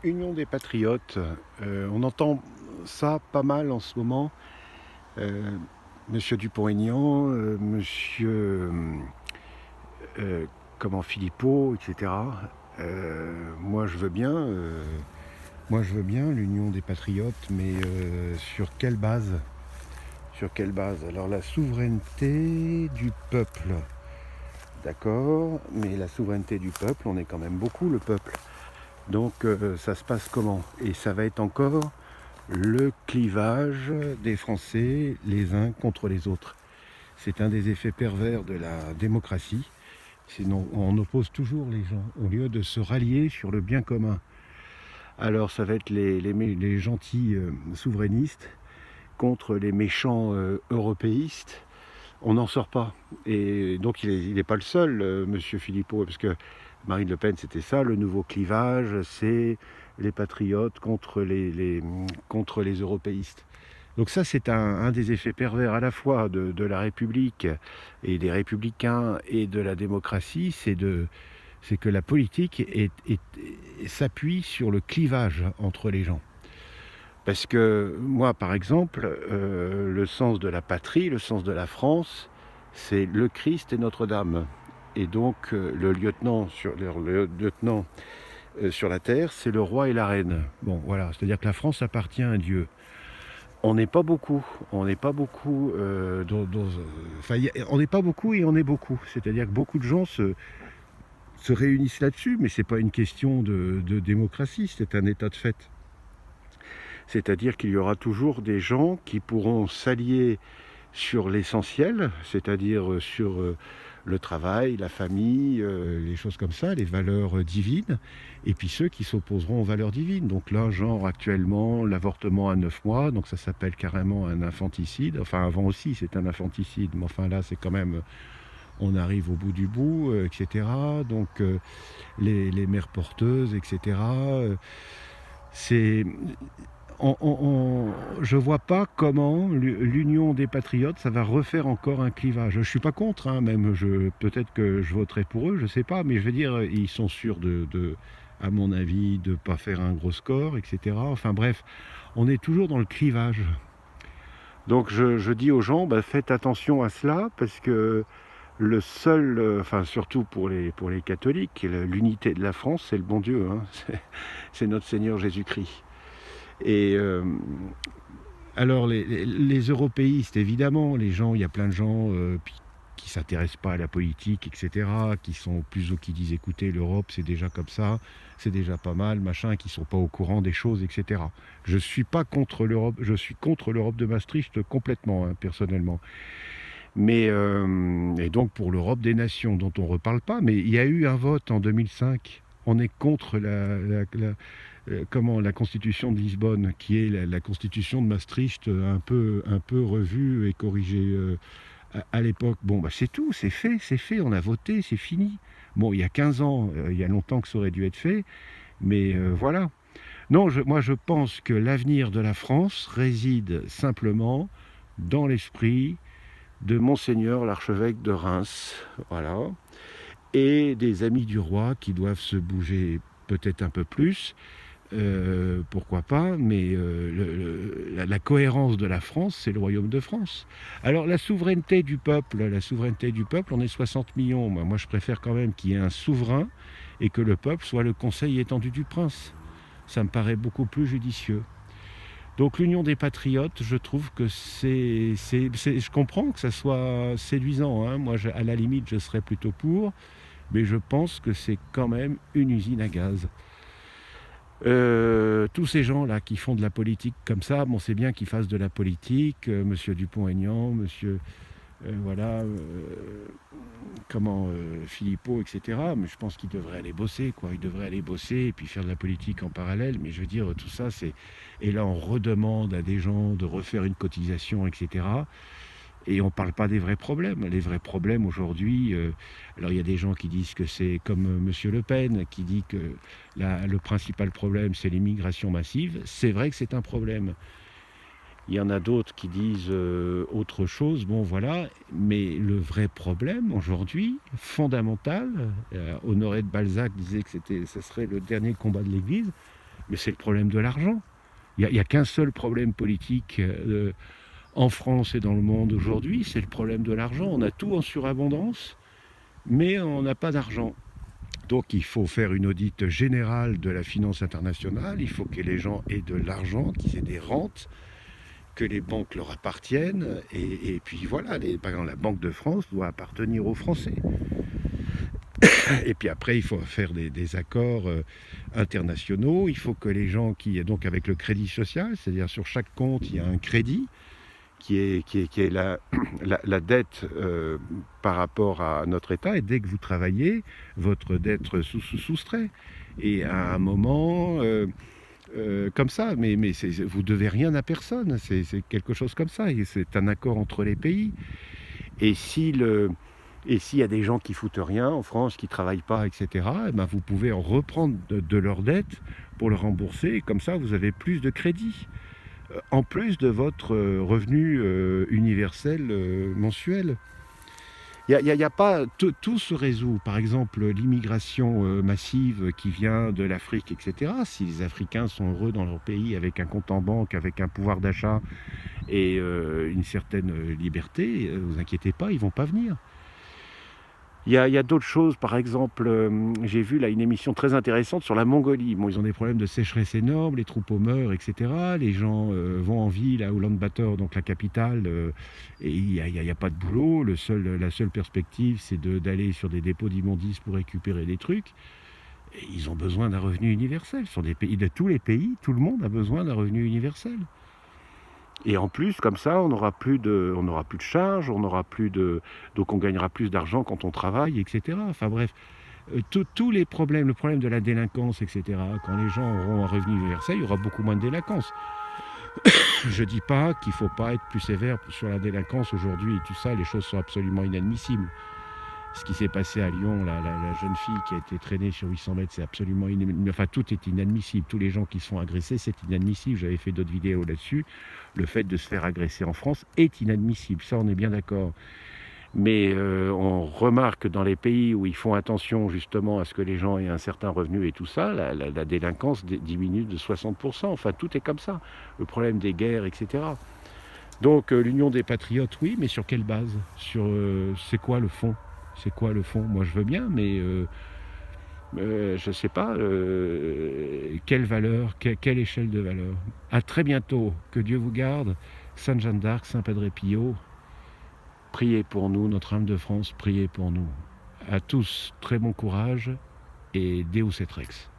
Union des patriotes, on entend ça pas mal en ce moment. Heu, Monsieur Dupont-Aignan, monsieur, heu, Philippot, et cetera. Moi je veux bien, l'Union des patriotes, mais sur quelle base? Sur quelle base? Alors la souveraineté du peuple, d'accord, mais la souveraineté du peuple, on est quand même beaucoup le peuple. Donc ça se passe comment? Et ça va être encore le clivage des Français les uns contre les autres. C'est un des effets pervers de la démocratie. Sinon, on oppose toujours les gens au lieu de se rallier sur le bien commun. Alors ça va être les gentils souverainistes contre les méchants européistes. On n'en sort pas. Et donc il n'est pas le seul, monsieur Philippot, parce que Marine Le Pen, c'était ça, le nouveau clivage, c'est les patriotes contre les européistes. Donc ça, c'est un des effets pervers à la fois de la République et des républicains et de la démocratie, c'est que la politique s'appuie sur le clivage entre les gens. Parce que moi, par exemple, le sens de la patrie, le sens de la France, c'est le Christ et Notre-Dame. Et donc le lieutenant sur la terre, c'est le roi et la reine. Bon, voilà, c'est-à-dire que la France appartient à Dieu. On n'est pas beaucoup, on n'est pas beaucoup, on n'est pas beaucoup et on est beaucoup. C'est-à-dire que beaucoup de gens se réunissent là-dessus, mais c'est pas une question de démocratie, c'est un état de fait. C'est-à-dire qu'il y aura toujours des gens qui pourront s'allier sur l'essentiel, c'est-à-dire sur le travail, la famille, les choses comme ça, les valeurs divines, et puis ceux qui s'opposeront aux valeurs divines. Donc là, genre actuellement, l'avortement à 9 mois, donc ça s'appelle carrément un infanticide. Enfin, avant aussi, c'est un infanticide, mais enfin là, c'est quand même, on arrive au bout du bout, etc. Donc les mères porteuses, etc. C'est je vois pas comment l'Union des patriotes, ça va refaire encore un clivage. Je suis pas contre, hein, même peut-être que je voterai pour eux, je sais pas, mais je veux dire, ils sont sûrs à mon avis, de pas faire un gros score, etc. Enfin bref, on est toujours dans le clivage. Donc je dis aux gens, bah, faites attention à cela, parce que le seul, enfin surtout pour les catholiques, l'unité de la France, c'est le bon Dieu, hein, c'est notre Seigneur Jésus-Christ. Et alors les européistes, évidemment, les gens, il y a plein de gens qui ne s'intéressent pas à la politique, etc., qui disent écoutez, l'Europe c'est déjà comme ça, c'est déjà pas mal, machin, qui ne sont pas au courant des choses, etc. Je ne suis pas contre l'Europe, je suis contre l'Europe de Maastricht complètement, hein, personnellement. Mais et donc pour l'Europe des nations, dont on ne reparle pas, mais il y a eu un vote en 2005. On est contre la constitution de Lisbonne, qui est la constitution de Maastricht un peu revue et corrigée à l'époque. Bon, bah c'est tout, c'est fait, on a voté, c'est fini. Bon, il y a 15 ans, il y a longtemps que ça aurait dû être fait, mais voilà. Non, moi je pense que l'avenir de la France réside simplement dans l'esprit de Monseigneur l'archevêque de Reims, voilà, et des amis du roi qui doivent se bouger peut-être un peu plus, pourquoi pas, mais la cohérence de la France, c'est le royaume de France. Alors la souveraineté du peuple, on est 60 millions. Moi, je préfère quand même qu'il y ait un souverain et que le peuple soit le conseil étendu du prince. Ça me paraît beaucoup plus judicieux. Donc l'Union des patriotes, je trouve que je comprends que ça soit séduisant, hein. Moi, à la limite, je serais plutôt pour, mais je pense que c'est quand même une usine à gaz. Tous ces gens-là qui font de la politique comme ça, bon, c'est bien qu'ils fassent de la politique, Monsieur Dupont-Aignan, Monsieur, voilà, Philippot, etc. Mais je pense qu'ils devraient aller bosser, quoi. Ils devraient aller bosser et puis faire de la politique en parallèle. Mais je veux dire, tout ça, c'est... Et là, on redemande à des gens de refaire une cotisation, etc. Et on ne parle pas des vrais problèmes. Les vrais problèmes aujourd'hui, alors il y a des gens qui disent que c'est comme Monsieur Le Pen, qui dit que le principal problème, c'est l'immigration massive. C'est vrai que c'est un problème. Il y en a d'autres qui disent autre chose, bon voilà, mais le vrai problème aujourd'hui, fondamental, Honoré de Balzac disait que ce serait le dernier combat de l'Église, Mais c'est le problème de l'argent. Il n'y a qu'un seul problème politique en France et dans le monde aujourd'hui, c'est le problème de l'argent. On a tout en surabondance, mais on n'a pas d'argent. Donc il faut faire une audite générale de la finance internationale, il faut que les gens aient de l'argent, qu'ils aient des rentes, que les banques leur appartiennent, et puis voilà, par exemple la Banque de France doit appartenir aux Français. Et puis après, il faut faire des accords internationaux, il faut que les gens donc avec le crédit social, c'est-à-dire sur chaque compte, il y a un crédit, qui est la dette par rapport à notre État, et dès que vous travaillez, votre dette soustrait. Et à un moment, comme ça, mais vous devez rien à personne, c'est quelque chose comme ça, et c'est un accord entre les pays. Et s'il y a des gens qui foutent rien en France, qui ne travaillent pas, etc., eh ben vous pouvez en reprendre de leur dette pour le rembourser, et comme ça vous avez plus de crédit en plus de votre revenu universel mensuel. Y a pas, tout se résout. Par exemple, l'immigration massive qui vient de l'Afrique, etc. Si les Africains sont heureux dans leur pays avec un compte en banque, avec un pouvoir d'achat et une certaine liberté, vous inquiétez pas, ils vont pas venir. Il y a d'autres choses, par exemple, j'ai vu là une émission très intéressante sur la Mongolie. Bon, ils ont des problèmes de sécheresse énormes, les troupeaux meurent, etc. Les gens vont en ville, à Ulaanbaatar, donc la capitale, et il n'y a pas de boulot. La seule perspective, c'est d'aller sur des dépôts d'immondices pour récupérer des trucs. Et ils ont besoin d'un revenu universel. Sur des pays de tous les pays, tout le monde a besoin d'un revenu universel. Et en plus, comme ça, on n'aura plus de charges, donc on gagnera plus d'argent quand on travaille, etc. Enfin bref, tous les problèmes, le problème de la délinquance, etc. Quand les gens auront un revenu universel, il y aura beaucoup moins de délinquance. Je ne dis pas qu'il ne faut pas être plus sévère sur la délinquance aujourd'hui et tout ça, les choses sont absolument inadmissibles. Ce qui s'est passé à Lyon, la jeune fille qui a été traînée sur 800 mètres, c'est absolument inadmissible. Enfin, tout est inadmissible. Tous les gens qui se font agresser, c'est inadmissible. J'avais fait d'autres vidéos là-dessus. Le fait de se faire agresser en France est inadmissible. Ça, on est bien d'accord. Mais on remarque dans les pays où ils font attention justement à ce que les gens aient un certain revenu et tout ça, la délinquance diminue de 60%. Enfin, tout est comme ça. Le problème des guerres, etc. Donc, l'union des patriotes, oui, mais sur quelle base ? C'est quoi le fond ? C'est quoi le fond ? Moi je veux bien, mais je ne sais pas quelle valeur, quelle échelle de valeur. À très bientôt, que Dieu vous garde. Sainte Jeanne d'Arc, Saint Padre Pio, priez pour nous, notre âme de France, priez pour nous. À tous, très bon courage et Deus et Rex.